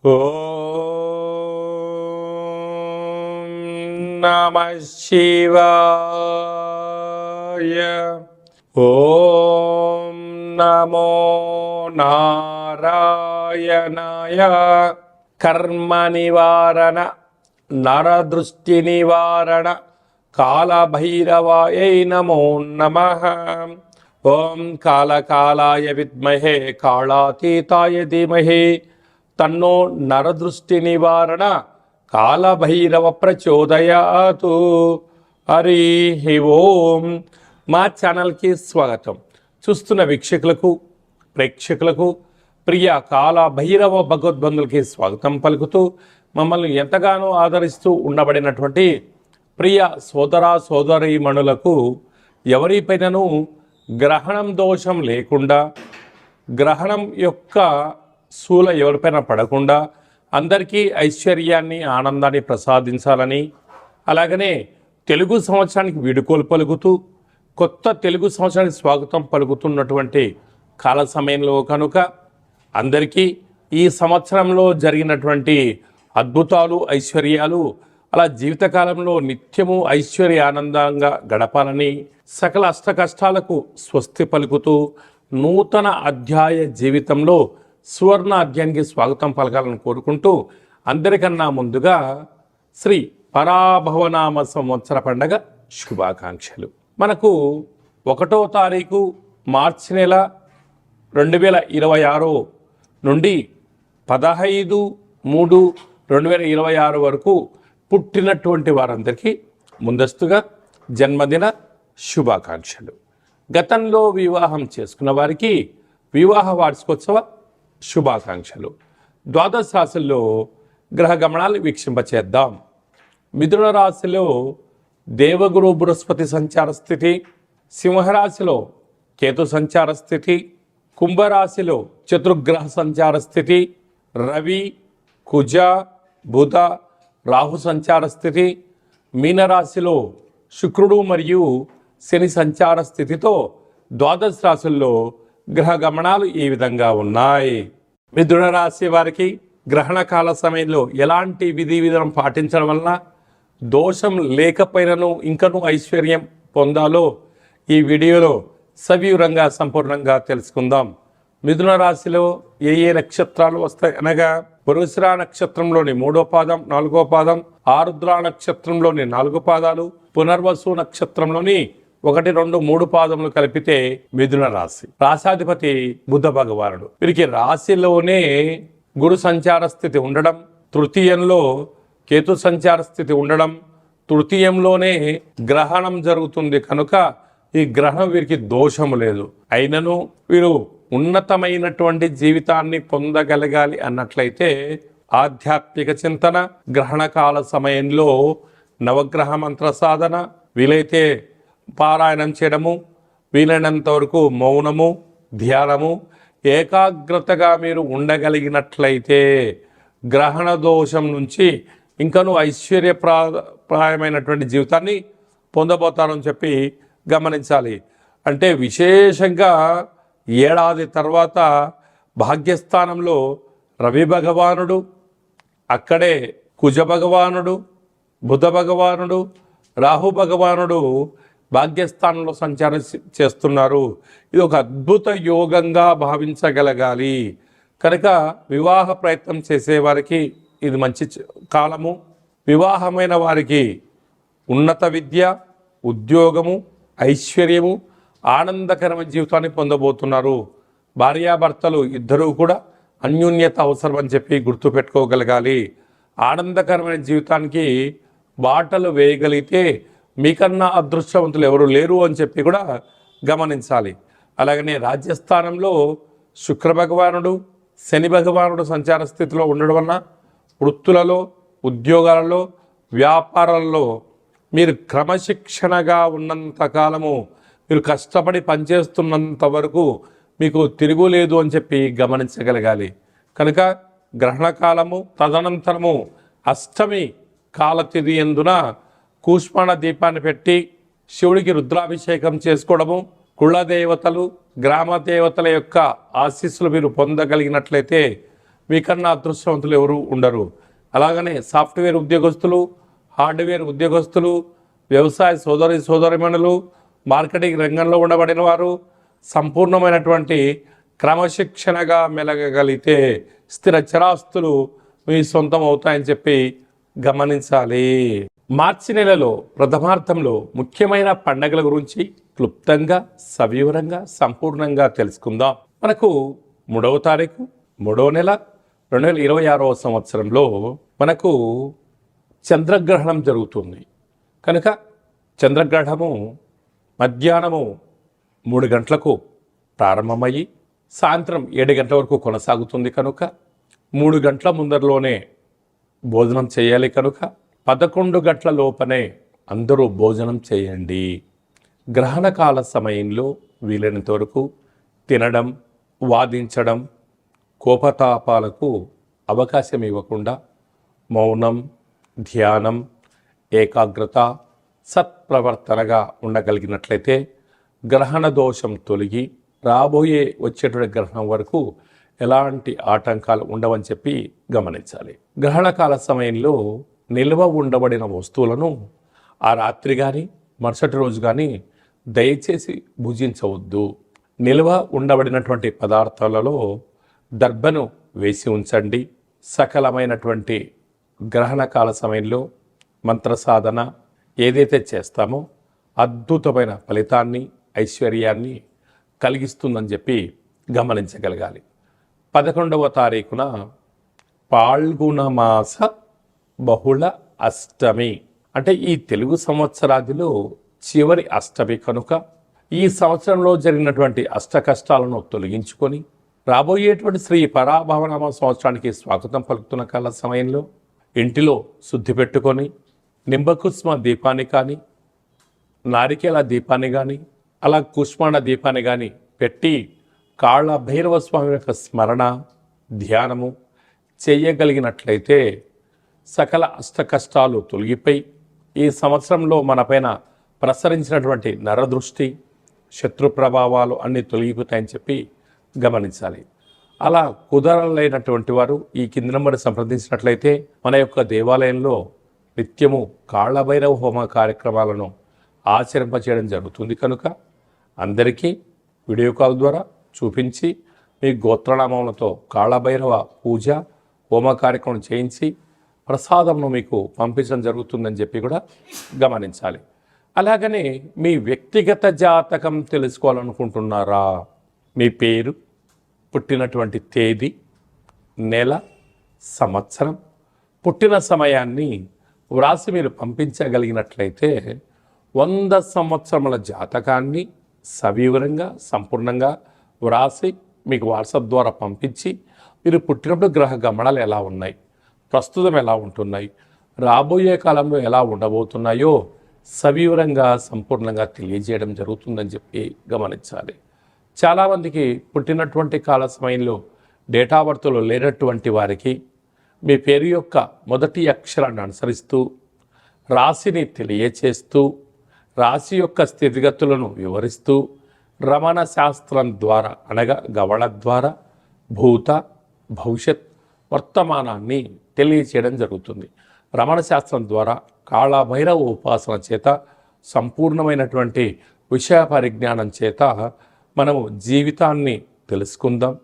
ఓం నమః శివాయ. ఓం నమో నారాయణాయ. కర్మ నివారణ, నరదృష్టి నివారణ, కాళభైరవాయై నమో నమః. ఓం కాళకాలాయ విద్మహే కాళాతీతాయ ధీమహి తన్నో నరదృష్టి నివారణ కాళభైరవ ప్రచోదయాతు. హరి ఓం. మా ఛానల్కి స్వాగతం. చూస్తున్న వీక్షకులకు, ప్రేక్షకులకు, ప్రియ కాళభైరవ భగవద్బంధులకి స్వాగతం పలుకుతూ, మమ్మల్ని ఎంతగానో ఆదరిస్తూ ఉండబడినటువంటి ప్రియ సోదర సోదరీమణులకు, ఎవరిపైనను గ్రహణం దోషం లేకుండా, గ్రహణం యొక్క శూల ఎవరిపైన పడకుండా అందరికీ ఐశ్వర్యాన్ని, ఆనందాన్ని ప్రసాదించాలని, అలాగనే తెలుగు సంవత్సరానికి వీడుకోలు పలుకుతూ కొత్త తెలుగు సంవత్సరానికి స్వాగతం పలుకుతున్నటువంటి కాల సమయంలో కనుక అందరికీ ఈ సంవత్సరంలో జరిగినటువంటి అద్భుతాలు, ఐశ్వర్యాలు, అలా జీవితకాలంలో నిత్యము ఐశ్వర్య ఆనందంగా గడపాలని, సకల అష్ట కష్టాలకు స్వస్తి పలుకుతూ నూతన అధ్యాయ జీవితంలో సువర్ణ అధ్యాయానికి స్వాగతం పలకాలని కోరుకుంటూ, అందరికన్నా ముందుగా శ్రీ పరాభవనామ సంవత్సర పండగ శుభాకాంక్షలు. మనకు 1వ తారీఖు మార్చి నెల 2026 నుండి 15/3/2026 వరకు పుట్టినటువంటి వారందరికీ ముందస్తుగా జన్మదిన శుభాకాంక్షలు. గతంలో వివాహం చేసుకున్న వారికి వివాహ వార్షికోత్సవ శుభాకాంక్షలు. ద్వాదశ రాశుల్లో గ్రహ గమనాలు వీక్షింపచేద్దాం. మిథున రాశిలో దేవగురు బృహస్పతి సంచార స్థితి, సింహరాశిలో కేతు సంచార స్థితి, కుంభరాశిలో చతుర్గ్రహ సంచార స్థితి, రవి, కుజ, బుధ, రాహు సంచార స్థితి, మీనరాశిలో శుక్రుడు మరియు శని సంచార స్థితితో ద్వాదశ రాశుల్లో గ్రహ గమనాలు ఈ విధంగా ఉన్నాయి. మిథున రాశి వారికి గ్రహణ కాల సమయంలో ఎలాంటి విధి విధానం పాటించడం వలన దోషం లేకపోయినను ఇంకనూ ఐశ్వర్యం పొందాలో ఈ వీడియోలో సవివరంగా సంపూర్ణంగా తెలుసుకుందాం. మిథున రాశిలో ఏ నక్షత్రాలు వస్తాయి అనగా, పురుషుర నక్షత్రంలోని 3వ పాదం, 4వ పాదం, ఆరుద్ర నక్షత్రంలోని 4 పాదాలు, పునర్వసు నక్షత్రంలోని 1, 2, 3 పాదములు కలిపితే మిథున రాశి. రాశాధిపతి బుధ భగవానుడు. వీరికి రాశిలోనే గురు సంచార స్థితి ఉండడం, తృతీయంలో కేతు సంచార స్థితి ఉండడం, తృతీయంలోనే గ్రహణం జరుగుతుంది కనుక ఈ గ్రహణం వీరికి దోషము లేదు. అయినను వీరు ఉన్నతమైనటువంటి జీవితాన్ని పొందగలగాలి అన్నట్లయితే ఆధ్యాత్మిక చింతన, గ్రహణకాల సమయంలో నవగ్రహ మంత్ర సాధన, వీలైతే పారాయణం చేయడము, వీలైనంత వరకు మౌనము, ధ్యానము, ఏకాగ్రతగా మీరు ఉండగలిగినట్లయితే గ్రహణ దోషం నుంచి ఇంకనూ ఐశ్వర్యప్రాయమైనటువంటి జీవితాన్ని పొందబోతారని చెప్పి గమనించాలి. అంటే విశేషంగా ఏడాది తర్వాత భాగ్యస్థానంలో రవి భగవానుడు, అక్కడే కుజ భగవానుడు, బుధ భగవానుడు, రాహు భగవానుడు భాగ్యస్థానంలో సంచారం చేస్తున్నారు. ఇది ఒక అద్భుత యోగంగా భావించగలగాలి. కనుక వివాహ ప్రయత్నం చేసేవారికి ఇది మంచి కాలము. వివాహమైన వారికి ఉన్నత విద్య, ఉద్యోగము, ఐశ్వర్యము, ఆనందకరమైన జీవితాన్ని పొందబోతున్నారు. భార్యాభర్తలు ఇద్దరూ కూడా అన్యోన్యత అవసరం అని చెప్పి గుర్తుపెట్టుకోగలగాలి. ఆనందకరమైన జీవితానికి బాటలు వేయగలిగితే మీకన్నా అదృష్టవంతులు ఎవరు లేరు అని చెప్పి కూడా గమనించాలి. అలాగనే రాజ్యస్థానంలో శుక్ర భగవానుడు, శని భగవానుడు సంచార స్థితిలో ఉండడం వలన వృత్తులలో, ఉద్యోగాలలో, వ్యాపారాలలో మీరు క్రమశిక్షణగా ఉన్నంత కాలము, మీరు కష్టపడి పనిచేస్తున్నంత వరకు మీకు తిరుగులేదు అని చెప్పి గమనించగలగాలి. కనుక గ్రహణకాలము తదనంతరము అష్టమి కాలతిథి యందున కూష్మాణ దీపాన్ని పెట్టి శివుడికి రుద్రాభిషేకం చేసుకోవడము, కుల దేవతలు, గ్రామ దేవతల యొక్క ఆశీస్సులు మీరు పొందగలిగినట్లయితే మీకన్నా అదృష్టవంతులు ఎవరు ఉండరు. అలాగనే సాఫ్ట్వేర్ ఉద్యోగస్తులు, హార్డ్వేర్ ఉద్యోగస్తులు, వ్యవసాయ సోదరిమణులు, మార్కెటింగ్ రంగంలో ఉండబడిన వారు సంపూర్ణమైనటువంటి క్రమశిక్షణగా మెలగగలిగితే స్థిర చరాస్తులు మీ సొంతం అవుతాయని చెప్పి గమనించాలి. మార్చి నెలలో ప్రథమార్థంలో ముఖ్యమైన పండగల గురించి క్లుప్తంగా, సవివరంగా, సంపూర్ణంగా తెలుసుకుందాం. మనకు 3వ తారీఖు 3వ నెల 2026వ సంవత్సరంలో మనకు చంద్రగ్రహణం జరుగుతుంది కనుక చంద్రగ్రహణము మధ్యాహ్నము 3 గంటలకు ప్రారంభమయ్యి సాయంత్రం 7 గంటల వరకు కొనసాగుతుంది కనుక 3 గంటల ముందరలోనే భోజనం చేయాలి కనుక 11 గంటల లోపనే అందరూ భోజనం చేయండి. గ్రహణకాల సమయంలో వీలైనంత వరకు తినడం, వాదించడం, కోపతాపాలకు అవకాశం ఇవ్వకుండా మౌనం, ధ్యానం, ఏకాగ్రత, సత్ప్రవర్తనగా ఉండగలిగినట్లయితే గ్రహణ దోషం తొలగి వచ్చేటువంటి గ్రహణం వరకు ఎలాంటి ఆటంకాలు ఉండవని చెప్పి గమనించాలి. గ్రహణకాల సమయంలో నిల్వ ఉండబడిన వస్తువులను ఆ రాత్రి కానీ మరుసటి రోజు కానీ దయచేసి భుజించవద్దు. నిల్వ ఉండబడినటువంటి పదార్థాలలో దర్భను వేసి ఉంచండి. సకలమైనటువంటి గ్రహణకాల సమయంలో మంత్ర సాధన ఏదైతే చేస్తామో అద్భుతమైన ఫలితాన్ని, ఐశ్వర్యాన్ని కలిగిస్తుందని చెప్పి గమనించగలగాలి. 11వ తారీఖున పాల్గొన మాస బహుళ అష్టమి అంటే ఈ తెలుగు సంవత్సరాదిలో చివరి అష్టమి కనుక ఈ సంవత్సరంలో జరిగినటువంటి అష్ట కష్టాలను తొలగించుకొని రాబోయేటువంటి శ్రీ పరాభవనామ సంవత్సరానికి స్వాగతం పలుకుతున్న కాల సమయంలో ఇంటిలో శుద్ధి పెట్టుకొని నింబకుస్మ దీపాన్ని కానీ, నారికేల దీపాన్ని కానీ, అలా కుష్మాండ దీపాన్ని కానీ పెట్టి కాళ్ళ భైరవ స్వామి యొక్క స్మరణ, ధ్యానము చేయగలిగినట్లయితే సకల అష్ట కష్టాలు తొలగిపోయి ఈ సంవత్సరంలో మనపైన ప్రసరించినటువంటి నరదృష్టి, శత్రు ప్రభావాలు అన్నీ తొలగిపోతాయని చెప్పి గమనించాలి. అలా కుదరలేనటువంటి వారు ఈ కింది నంబర్ సంప్రదించినట్లయితే మన యొక్క దేవాలయంలో నిత్యము కాళ్ళభైరవ హోమ కార్యక్రమాలను ఆచరింపచేయడం జరుగుతుంది కనుక అందరికీ వీడియో కాల్ ద్వారా చూపించి మీ గోత్రనామములతో కాళ్ళభైరవ పూజ హోమ కార్యక్రమం చేయించి ప్రసాదంను మీకు పంపించడం జరుగుతుందని చెప్పి కూడా గమనించాలి. అలాగనే మీ వ్యక్తిగత జాతకం తెలుసుకోవాలనుకుంటున్నారా? మీ పేరు, పుట్టినటువంటి తేదీ, నెల, సంవత్సరం, పుట్టిన సమయాన్ని వ్రాసి మీరు పంపించగలిగినట్లయితే 100 సంవత్సరముల జాతకాన్ని సవివరంగా, సంపూర్ణంగా వ్రాసి మీకు వాట్సాప్ ద్వారా పంపించి మీరు పుట్టినప్పుడు గ్రహ గమనాలు ఎలా ఉన్నాయి, ప్రస్తుతం ఎలా ఉంటున్నాయి, రాబోయే కాలంలో ఎలా ఉండబోతున్నాయో సవివరంగా, సంపూర్ణంగా తెలియజేయడం జరుగుతుందని చెప్పి గమనించాలి. చాలామందికి పుట్టినటువంటి కాల సమయంలో డేటా బర్త్లో లేనటువంటి వారికి మీ పేరు యొక్క మొదటి అక్షరాన్ని అనుసరిస్తూ రాశిని తెలియచేస్తూ రాశి యొక్క స్థితిగతులను వివరిస్తూ రమణ శాస్త్రం ద్వారా అనగా గవళ ద్వారా భూత, భవిష్యత్, వర్తమానాన్ని తెలియచేయడం జరుగుతుంది. రమణ శాస్త్రం ద్వారా కాళభైరవ ఉపాసన చేత సంపూర్ణమైనటువంటి విషయ పరిజ్ఞానం చేత మనము జీవితాన్ని తెలుసుకుందాం.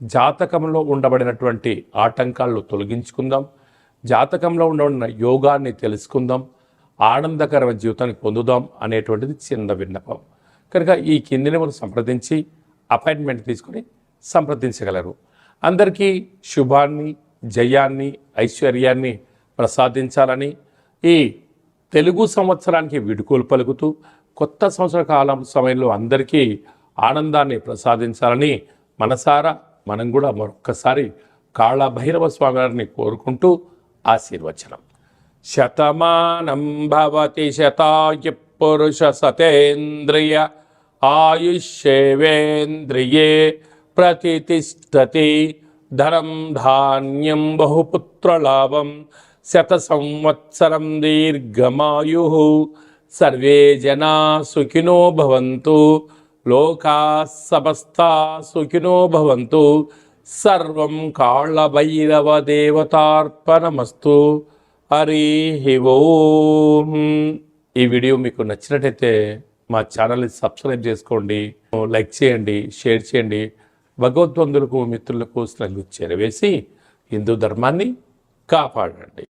జాతకంలో ఉండబడినటువంటి ఆటంకాలను తొలగించుకుందాం. జాతకంలో ఉండబడిన యోగాన్ని తెలుసుకుందాం. ఆనందకరమైన జీవితాన్ని పొందుదాం అనేటువంటిది చిన్న విన్నపం. కనుక ఈ కింది నెంబర్ సంప్రదించి అపాయింట్మెంట్ తీసుకొని సంప్రదించగలరు. అందరికీ శుభాన్ని, జయాన్ని, ఐశ్వర్యాన్ని ప్రసాదించాలని ఈ తెలుగు సంవత్సరానికి వీడుకోలు పలుకుతూ కొత్త సంవత్సర కాలం సమయంలో అందరికీ ఆనందాన్ని ప్రసాదించాలని మనసారా మనం కూడా మరొక్కసారి కాళభైరవ స్వామి వారిని కోరుకుంటూ ఆశీర్వచనం. శతమానం భవతి శతాయు పురుష సతేంద్రియ ఆయుష్యేవేంద్రియే ప్రతిష్టతి ధనం ధాన్యం బహుపుత్రలాభం శత సంవత్సరం దీర్ఘమాయు సర్వే జనా సుఖినో భవంతు లోకా సమస్తా సుఖినో భవంతు సర్వం కాళభైరవ దేవతార్పణమస్తు. హరి ఓం. ఈ వీడియో మీకు నచ్చినట్టయితే మా ఛానల్ని సబ్స్క్రైబ్ చేసుకోండి, లైక్ చేయండి, షేర్ చేయండి. భగవద్బంధులకు మిత్రులకు స్నేహితులకు చేరవేసి హిందూ ధర్మాన్ని కాపాడండి.